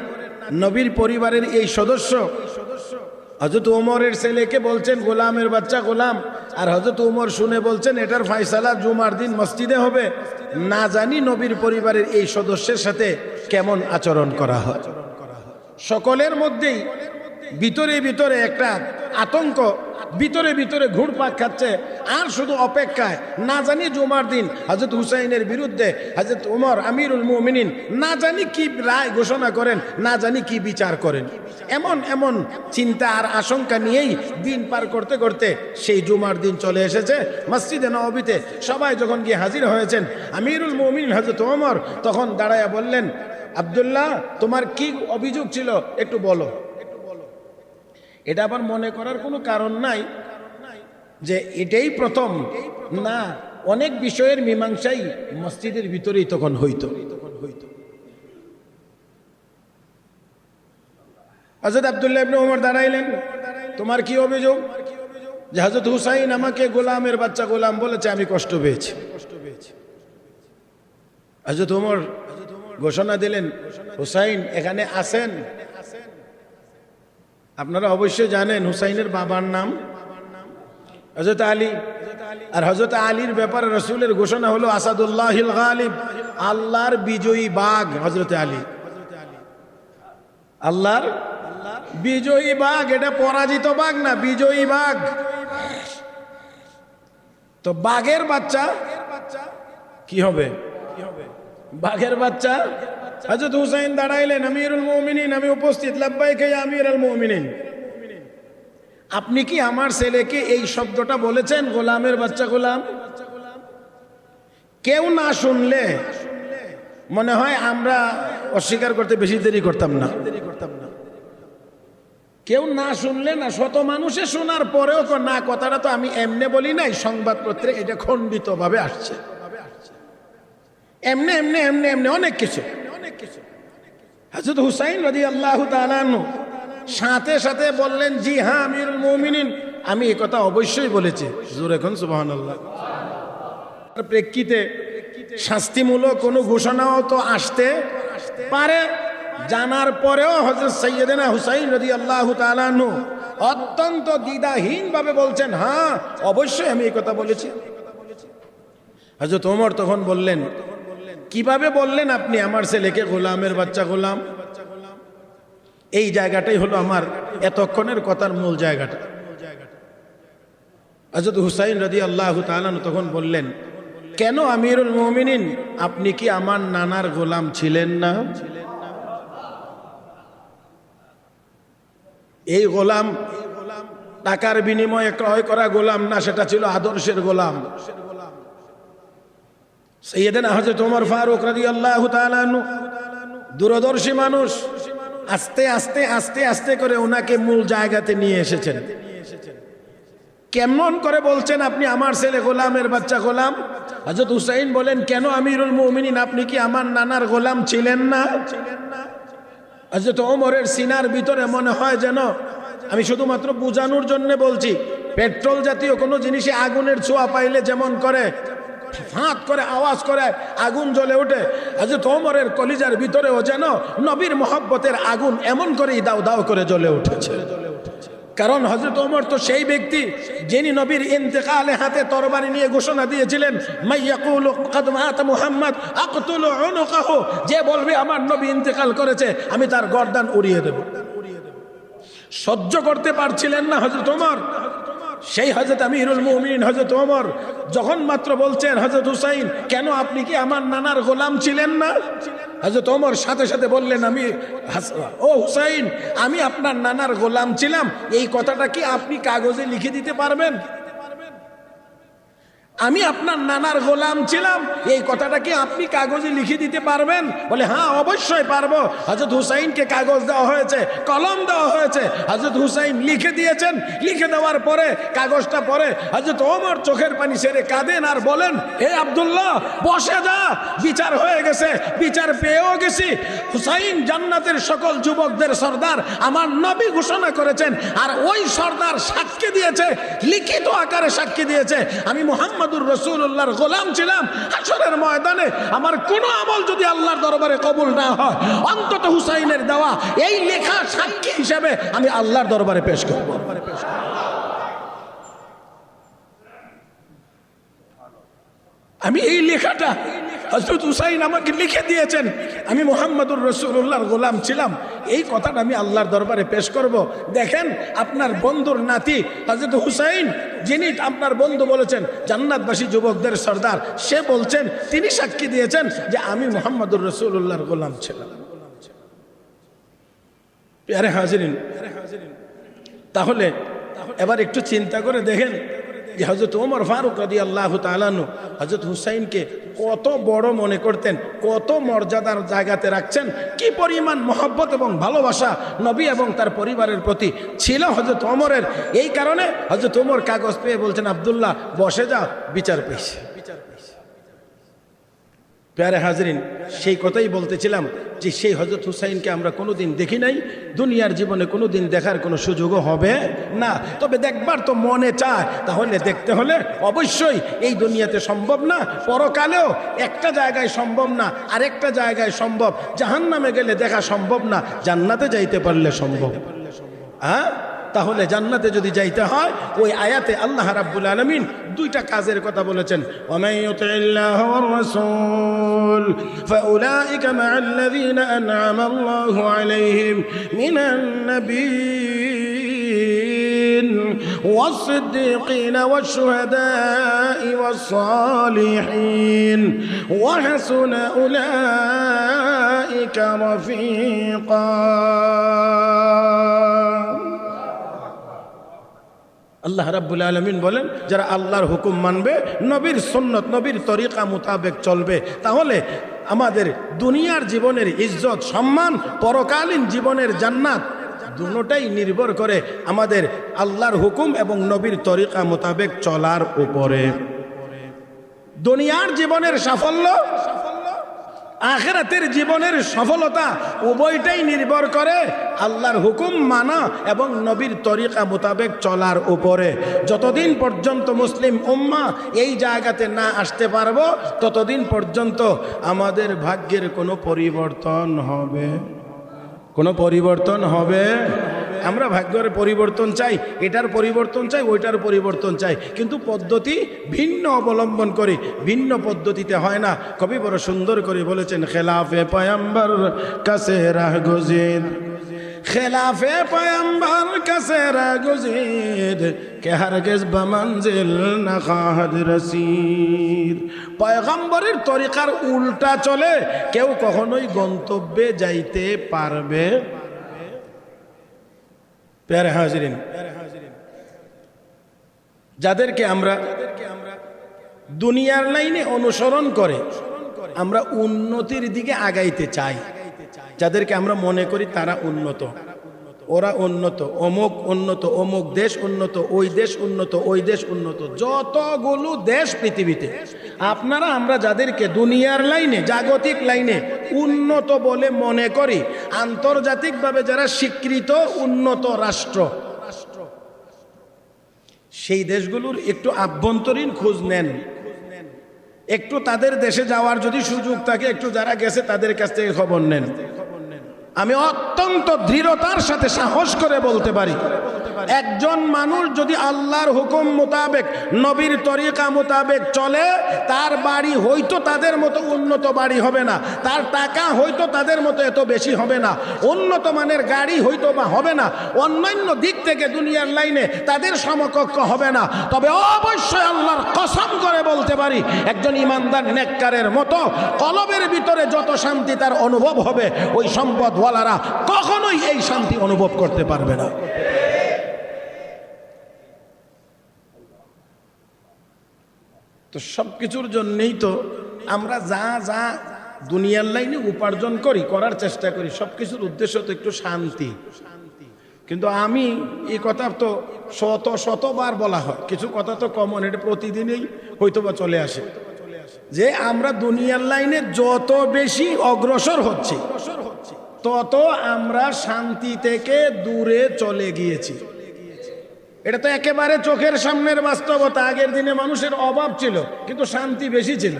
নবীর পরিবারের এই সদস্য হযরত ওমরের ছেলেকে বলছেন গোলামের বাচ্চা গোলাম, আর হযরত ওমর শুনে বলছেন এটার ফয়সালা জুমার দিন মসজিদে হবে। না জানি নবীর পরিবারের এই সদস্যের সাথে কেমন আচরণ করা হয়। সকলের মধ্যেই ভিতরে ভিতরে একটা আতঙ্ক ভিতরে ভিতরে ঘুরপাক খাচ্ছে, আর শুধু অপেক্ষায়, না জানি জুমার দিন হযরত হুসাইনের বিরুদ্ধে হযরত ওমর আমিরুল মুমিনিন না জানি কি রায় ঘোষণা করেন, না জানি কি বিচার করেন। এমন এমন চিন্তা আর আশঙ্কা নিয়েই দিন পার করতে করতে সেই জুমার দিন চলে এসেছে। মসজিদে নববীতে সবাই যখন গিয়ে হাজির হয়েছেন, আমিরুল মুমিনিন হযরত ওমর তখন দাঁড়ায়া বললেন, আব্দুল্লাহ তোমার কি অভিযোগ ছিল একটু বলো। এটা আবার মনে করার কোনো কারণ নাই যে এটাই প্রথম, না, অনেক বিষয়ের মীমাংসাই মসজিদের ভিতরেই তখন হইতো। হযরত আব্দুল্লাহ ইবনে ওমর দাঁড়াইলেন, তোমার কি অভিযোগ? যে হযরত হুসাইন আমাকে গোলামের বাচ্চা গোলাম বলেছে, আমি কষ্ট পেয়েছি। হযরত ওমর ঘোষণা দিলেন, হুসাইন এখানে আছেন? আপনারা অবশ্যই জানেন হুসাইনের বাবার নাম হযরত আলী, আর হযরত আলীর ব্যাপারে রাসূলের ঘোষণা হলো আসাদুল্লাহিল গালিব, আল্লাহর বিজয়ী বাঘ হযরত আলী, আল্লাহর বিজয়ী বাঘ। এটা পরাজিত বাঘ না, বিজয়ী বাঘ। তো বাঘের বাচ্চা কি হবে? বাঘের বাচ্চা। হযরত হুসাইন দাঁড়াইলেন, আমিরুল মুমিনিন আমি উপস্থিত, লাব্বাইক ইয়া আমিরুল মুমিনিন। আপনি কি আমার ছেলেকে এই শব্দটা বলেছেন, গোলামের বাচ্চা গোলাম? কেউ না শুনলে মনে হয় আমরা অস্বীকার করতে বেশি দেরি করতাম না। কেউ না শুনলে না, শত মানুষে শোনার পরেও না, কথাটা তো আমি এমনে বলি নাই, সংবাদপত্রে এটা খণ্ডিত ভাবে আসছে, এমনে এমনে এমনে এমনে অনেক কিছু। হযরত হুসাইন রাদিয়াল্লাহু তাআলা আনহু সাথে সাথে বললেন, জি হ্যাঁ আমিরুল মুমিনিন, আমি এই কথা অবশ্যই বলেছি। জোরে এখন সুবহানাল্লাহ। প্রেক্ষিতে শাস্তিমূলক কোনো ঘোষণাও তো আসতে পারে। জানার পরেও হযরত সাইয়েদনা হুসাইন রাদিয়াল্লাহু তাআলা আনহু অত্যন্ত দ্বিধাহীন ভাবে বলছেন, হ্যাঁ অবশ্যই আমি এই কথা বলেছি। হযরত ওমর তখন বললেন, কিভাবে বললেন আপনি আমার ছেলেকে গোলামের বাচ্চা গোলাম? এই জায়গাটাই হলো আমার এতক্ষণের কথার মূল জায়গাটা। হযরত হুসাইন রাদিয়াল্লাহু তাআলা তখন বললেন, কেন আমিরুল মুমিনিন আপনি কি আমার নানার গোলাম ছিলেন না? এই গোলাম টাকার বিনিময়ে ক্রয় করা গোলাম না, সেটা ছিল আদর্শের গোলাম। সাইয়েদনা হযরত ওমর ফারুক রাদিয়াল্লাহু তাআলা আনহু দূরদর্শী মানুষ, আস্তে আস্তে আস্তে আস্তে করে ওনাকে মূল জায়গাতে নিয়ে এসেছেন। কেমন করে বলছেন আপনি আমার ছেলে গোলামের বাচ্চা গোলাম? হযরত হুসাইন বলেন, কেন আমিরুল মুমিনিন আপনি কি আমার নানার গোলাম ছিলেন না? হযরত ওমরের সিনার ভিতরে মনে হয় যেন, আমি শুধুমাত্র বোঝানোর জন্য বলছি, পেট্রোল জাতীয় কোনো জিনিসে আগুনের ছোঁয়া পাইলে যেমন করে ফাঁক করে আওয়াজ করে আগুন জ্বলে ওঠে, হযরত ওমরের কলিজার ভিতরেও যেন নবীর মহব্বতের আগুন এমন করেই দাও দাও করে জ্বলে উঠেছে। কারণ হযরত ওমর তো সেই ব্যক্তি যিনি নবীর ইন্তেকালে হাতে তরবারি নিয়ে ঘোষণা দিয়েছিলেন, মাইয়াকুলু কাদ মাতা মুহাম্মদ আকতুলু উনুকাহু, যে বলবে আমার নবী ইন্তেকাল করেছে আমি তার গর্দান উড়িয়ে দেব। সহ্য করতে পারছিলেন না হযরত ওমর। সেই হযরত আমিরুল মুমিনিন হযরত ওমর যখন মাত্র বলছেন, হযরত হুসাইন কেন আপনি কি আমার নানার গোলাম ছিলেন না? হযরত ওমর সাথে সাথে বললেন, ও হুসাইন, আমি আপনার নানার গোলাম ছিলাম, এই কথাটা কি আপনি কাগজে লিখে দিতে পারবেন? আমি আপনার নানার গোলাম ছিলাম, এই কথাটা কি আপনি কাগজে লিখে দিতে পারবেন? বলে, হ্যাঁ অবশ্যই পারবো। হযরত হুসাইনকে কাগজ দেওয়া হয়েছে, কলম দেওয়া হয়েছে, হযরত হুসাইন লিখে দিয়েছেন। লিখে দেওয়ার পরে কাগজটা পরে হযরত ওমর চোখের পানি ছেড়ে কাঁদেন আর বলেন, হে আব্দুল্লাহ বসে যা, বিচার হয়ে গেছে, বিচার পেয়েও গেছি। হুসাইন জান্নাতের সকল যুবকদের সর্দার আমার নবী ঘোষণা করেছেন, আর ওই সর্দার সাক্ষী দিয়েছে, লিখিত আকারে সাক্ষী দিয়েছে, আমি মুহাম্মদুর রাসূলুল্লাহর গোলাম ছিলাম। হাশরের ময়দানে আমার কোনো আমল যদি আল্লাহর দরবারে কবুল না হয়, অন্তত হুসাইনের দেওয়া এই লেখা সাক্ষী হিসেবে আমি আল্লাহর দরবারে পেশ করব। আমি এই লেখাটা হযরত হুসাইন আমাকে লিখে দিয়েছেন, আমি মুহাম্মদুর রাসূলুল্লাহর গোলাম ছিলাম, এই কথাটা আমি আল্লাহর দরবারে পেশ করব। দেখেন আপনার বন্ধুর নাতি হযরত হুসাইন, যিনি আপনার বন্ধু বলেছেন জান্নাতবাসী যুবকদের সর্দার, সে বলছেন, তিনি সাক্ষী দিয়েছেন যে আমি মুহাম্মদুর রাসূলুল্লাহর গোলাম ছিলাম। প্যারে হাজিরিন, তাহলে এবার একটু চিন্তা করে দেখেন যে হযরত ওমর ফারুক রাদিয়াল্লাহু তাআলা আনহু হযরত হুসাইনকে কত বড় মনে করতেন, কত মর্যাদার জায়গাতে রাখছেন, কি পরিমাণ মহব্বত এবং ভালোবাসা নবী এবং তার পরিবারের প্রতি ছিল হযরত ওমরের। এই কারণে হযরত ওমর কাগজ পেয়ে বলছেন, আব্দুল্লাহ বসে যা, বিচার পেয়েছে। প্যারে হাজরিন, সেই কথাই বলতেছিলাম যে সেই হযরত হুসাইনকে আমরা কোনোদিন দেখি নাই, দুনিয়ার জীবনে কোনোদিন দেখার কোনো সুযোগও হবে না। তবে দেখবার তো মনে চায়, তাহলে দেখতে হলে অবশ্যই এই দুনিয়াতে সম্ভব না, পরকালেও একটা জায়গায় সম্ভব না, আরেকটা জায়গায় সম্ভব। জাহান্নামে গেলে দেখা সম্ভব না, জান্নাতে যাইতে পারলে সম্ভব। হ্যাঁ, তাহলে জান্নাতে যদি যাইতে হয়, ওই আয়াতে আল্লাহ রাব্বুল আলামিন দুইটা কাজের কথা বলেছেন, ওয়ামান ইউতিল্লাহ ওয়ার রাসূল ফাউলাইকা মাআল্লাযীনা আন'আমা আল্লাহু আলাইহিম মিনান নাবিয়্যিন ওয়াস-সিদ্দীকিন ওয়াশ-শুহাদা'i ওয়াস-সালিহিন ওয়া হাসুনা উলাইকা রাফীকা। আল্লাহ রাব্বুল আলামিন বলেন, যারা আল্লাহর হুকুম মানবে, নবীর সুন্নত নবীর তরিকা মোতাবেক চলবে, তাহলে আমাদের দুনিয়ার জীবনের ইজ্জত সম্মান, পরকালীন জীবনের জান্নাত দুটোটাই নির্ভর করে আমাদের আল্লাহর হুকুম এবং নবীর তরিকা মোতাবেক চলার উপরে। দুনিয়ার জীবনের সাফল্য, আখিরাতের জীবনের সফলতা উভয়টাই নির্ভর করে আল্লাহর হুকুম মানা এবং নবীর তরিকা মোতাবেক চলার উপরে। যতদিন পর্যন্ত মুসলিম উম্মাহ এই জায়গাতে না আসতে পারবো, ততদিন পর্যন্ত আমাদের ভাগ্যের কোনো পরিবর্তন হবে, কোনো পরিবর্তন হবে। আমরা ভাগ্যের পরিবর্তন চাই, এটার পরিবর্তন চাই, ওইটার পরিবর্তন চাই, কিন্তু পদ্ধতি ভিন্ন অবলম্বন করি, ভিন্ন পদ্ধতিতে হয় না। কবি বড় সুন্দর করে বলেছেন, খেলাফে পয়গম্বর কাছে রাহ গুজির, খেলাফে পয়গম্বর কাছে রাহ গুজির, কে হারগিজ বামানজিল না খাহাদ রসিদ। পয়গম্বরের তরিকার উল্টা চলে কেউ কখনোই গন্তব্যে যাইতে পারবে। প্যারে হাজিরিন, যাদেরকে আমরা দুনিয়ার লাইনে অনুসরণ করে আমরা উন্নতির দিকে আগাইতে চাই, যাদেরকে আমরা মনে করি তারা উন্নত, ওরা উন্নত, অমুক উন্নত, অমুক দেশ উন্নত, ওই দেশ উন্নত, ওই দেশ উন্নত, যতগুলো দেশ পৃথিবীতে আপনারা আমরা যাদেরকে দুনিয়ার লাইনে জাগতিক লাইনে উন্নত বলে মনে করি, আন্তর্জাতিকভাবে যারা স্বীকৃত উন্নত রাষ্ট্র, সেই দেশগুলোর একটু আভ্যন্তরীণ খোঁজ নেন, একটু তাদের দেশে যাওয়ার যদি সুযোগ থাকে একটু যারা গেছে তাদের কাছ থেকে খবর নেন। আমি অত্যন্ত দৃঢ়তার সাথে সাহস করে বলতে পারি, একজন মানুষ যদি আল্লাহর হুকুম মোতাবেক নবীর তরিকা মোতাবেক চলে, তার বাড়ি হয়তো তাদের মতো উন্নত বাড়ি হবে না, তার টাকা হয়তো তাদের মতো এত বেশি হবে না, উন্নত মানের গাড়ি হয়তো বা হবে না, অন্যান্য দিক থেকে দুনিয়ার লাইনে তাদের সমকক্ষ হবে না, তবে অবশ্যই আল্লাহর কসম করে বলতে পারি একজন ইমানদার নেককারের মতো কলবের ভিতরে যত শান্তি তার অনুভব হবে, ওই সম্পদওয়ালারা কখনোই এই শান্তি অনুভব করতে পারবে না। তো সব কিছুর জন্যেই তো আমরা যা যা দুনিয়ার লাইনে উপার্জন করি, করার চেষ্টা করি, সব কিছুর উদ্দেশ্য তো একটু শান্তি। কিন্তু আমি এই কথা তো শতবার বলা হয়, কিছু কথা তো কমন, এটা প্রতিদিনই হয়তো বা চলে আসে, যে আমরা দুনিয়ার লাইনে যত বেশি অগ্রসর হচ্ছি তত আমরা শান্তি থেকে দূরে চলে গিয়েছি। এটা তো একেবারে চোখের সামনের বাস্তবতা। আগের দিনে মানুষের অভাব ছিল কিন্তু শান্তি বেশি ছিল,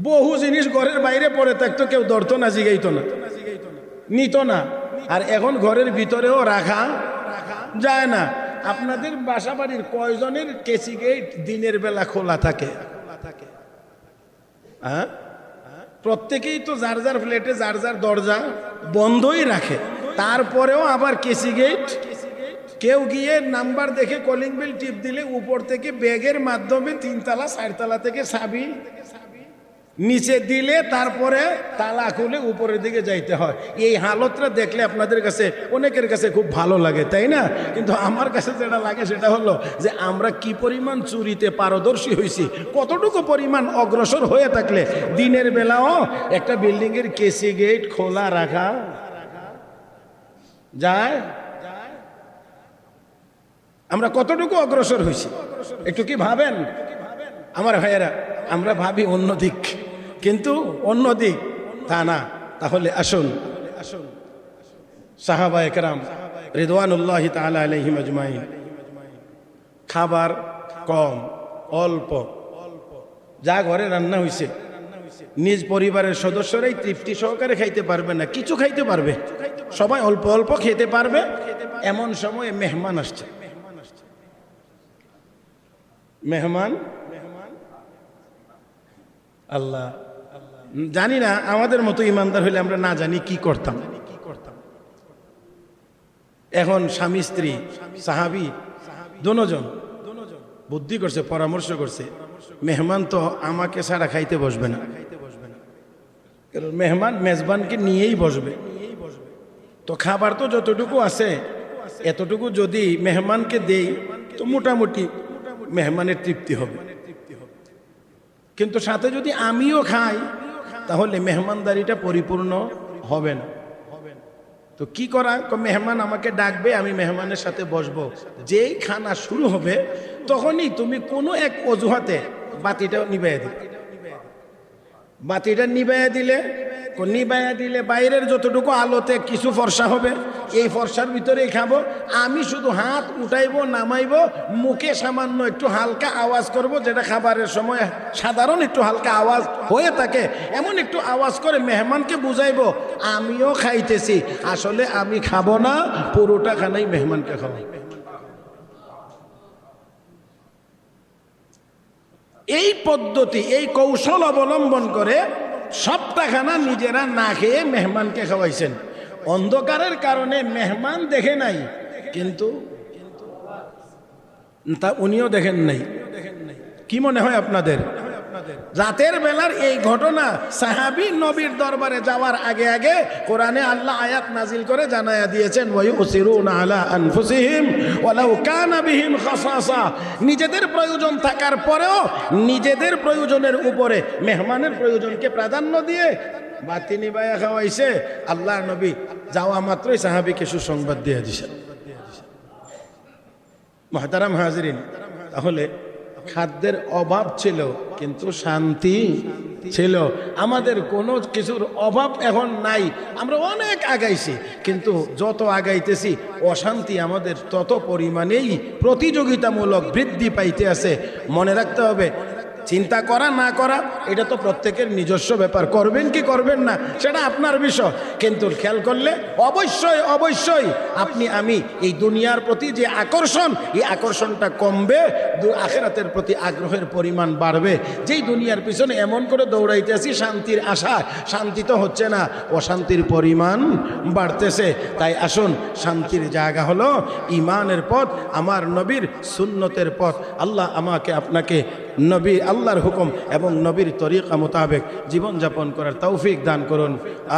বহু জিনিস ঘরের বাইরে পড়ে থাকতো, কেউ ধরতো না, জিগাইতো না, নিত না। আর এখন ঘরের ভিতরেও রাখা যায় না। আপনাদের বাসা বাড়ির কয়জনের কেসি গেট দিনের বেলা খোলা থাকে? হ্যাঁ, প্রত্যেকেই তো যার যার ফ্ল্যাটে যার যার দরজা বন্ধই রাখে, তারপরেও আবার কেসি গেট। কেউ গিয়ে নাম্বার দেখে কলিং বেল টিপ দিলে উপর থেকে ব্যাগের মাধ্যমে 3 তলা 4 তলা থেকে চাবি নিচে দিলে তারপরে তালা খুলে উপরের দিকে যাইতে হয়। এই হালতটা দেখলে আপনাদের কাছে অনেকের কাছে খুব ভালো লাগে, তাই না? কিন্তু আমার কাছে যেটা লাগে সেটা হলো যে আমরা কি পরিমাণ চুরিতে পারদর্শী হয়েছি, কতটুকু পরিমাণ অগ্রসর হয়ে থাকলে দিনের বেলাও একটা বিল্ডিংয়ের কেসি গেট খোলা রাখা যায়। আমরা কতটুকু অগ্রসর হয়েছি একটু কি ভাবেন আমার ভাইয়েরা? আমরা ভাবি অন্যদিক, কিন্তু অন্যদিক তা না। তাহলে আসুন সাহাবায়ে কেরাম রিদওয়ানুল্লাহি তাআলা আলাইহিম আজমাইন, খাবার কম, অল্প, যা ঘরে রান্না হয়েছে নিজ পরিবারের সদস্যরাই তৃপ্তি সহকারে খাইতে পারবে না, কিছু খাইতে পারবে, সবাই অল্প অল্প খেতে পারবে। এমন সময়ে মেহমান আসছে, মেহমান আল্লাহ জানি না, আমাদের মতো ইমানদার হইলে আমরা না জানি কি করতাম। এখন স্বামী স্ত্রী সাহাবী দুজন বুদ্ধি করছে, পরামর্শ করছে, মেহমান তো আমাকে ছাড়া খাইতে বসবে না, কারণ মেহমান মেজবানকে নিয়েই বসবে। তো খাবার তো যতটুকু আছে এতটুকু যদি মেহমানকে দেই তো মোটামুটি মেহমানের তৃপ্তি হবে, কিন্তু সাথে যদি আমিও খাই তাহলে মেহমানদারিটা পরিপূর্ণ হবে না। তো কি করা? মেহমান আমাকে ডাকবে, আমি মেহমানের সাথে বসবো, যেই খানা শুরু হবে তখনই তুমি কোনো এক অজুহাতে বাতিটা নিবাইয়া দিবে। বাতিটা নিবাইয়া দিলে বাইরের যতটুকু আলোতে কিছু ফর্সা হবে, এই ফর্সার ভিতরেই খাবো। আমি শুধু হাত উঠাইবো নামাইবো, মুখে সামান্য একটু হালকা আওয়াজ করব, যেটা খাবারের সময় সাধারণ একটু হালকা আওয়াজ হয়ে থাকে, এমন একটু আওয়াজ করে মেহমানকে বুঝাইবো আমিও খাইতেছি, আসলে আমি খাবো না, পুরোটা খানাই মেহমানকে খাবো। এই পদ্ধতি, এই কৌশল অবলম্বন করে সবটা খানা নিজেরা না খেয়ে মেহমানকে খাওয়াইছেন। অন্ধকারের কারণে মেহমান দেখে নাই, কিন্তু তা উনিও দেখেন নাই। কি মনে হয় আপনাদের? রাতের বেলার এই ঘটনা সাহাবী নবীর দরবারে যাওয়ার আগে আগে কোরআনে আল্লাহ আয়াত নাজিল করে জানায়া দিয়েছেন, ওয়ায়ুসিরুনা আলা আনফুসিহিম ওয়ালাউ কানা বিহিম খাসাসা। নিজেদের প্রয়োজন থাকার পরেও নিজেদের প্রয়োজনের উপরে মেহমানের প্রয়োজনকে প্রাধান্য দিয়ে বাতি নিবায়া খাওয়াইছে। আল্লাহ নবী যাওয়া মাত্রই সাহাবীকে সুসংবাদ দিয়ে দিয়েছেন। মুহতারাম হাজিরিন, তাহলে খাদ্যের অভাব ছিল কিন্তু শান্তি ছিল। আমাদের কোনো কিছুর অভাব এখন নাই, আমরা অনেক আগাইছি, কিন্তু যত আগাইতেছি অশান্তি আমাদের তত পরিমাণেই প্রতিযোগিতামূলক বৃদ্ধি পাইতে আছে। মনে রাখতে হবে, চিন্তা করা না করা এটা তো প্রত্যেকের নিজস্ব ব্যাপার, করবেন কি করবেন না সেটা আপনার বিষয়, কিন্তু খেয়াল করলে অবশ্যই অবশ্যই আপনি আমি এই দুনিয়ার প্রতি যে আকর্ষণ, এই আকর্ষণটা কমবে, আখিরাতের প্রতি আগ্রহের পরিমাণ বাড়বে। যেই দুনিয়ার পিছনে এমন করে দৌড়াইতেছি শান্তির আশা, শান্তি তো হচ্ছে না, অশান্তির পরিমাণ বাড়তেছে। তাই আসুন, শান্তির জায়গা হলো ঈমানের পথ, আমার নবীর সুন্নতের পথ। আল্লাহ আমাকে আপনাকে নবী আল্লাহর হুকুম এবং নবীর তরিকা মোতাবেক জীবনযাপন করার তৌফিক দান করুন।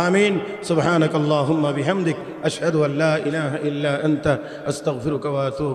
আমিন। সুবহানাকাল্লাহুম্মা বিহামদিক আশহাদু আল্লা ইলাহা ইল্লা আনতা আস্তাগফিরুকা ওয়া আতুবু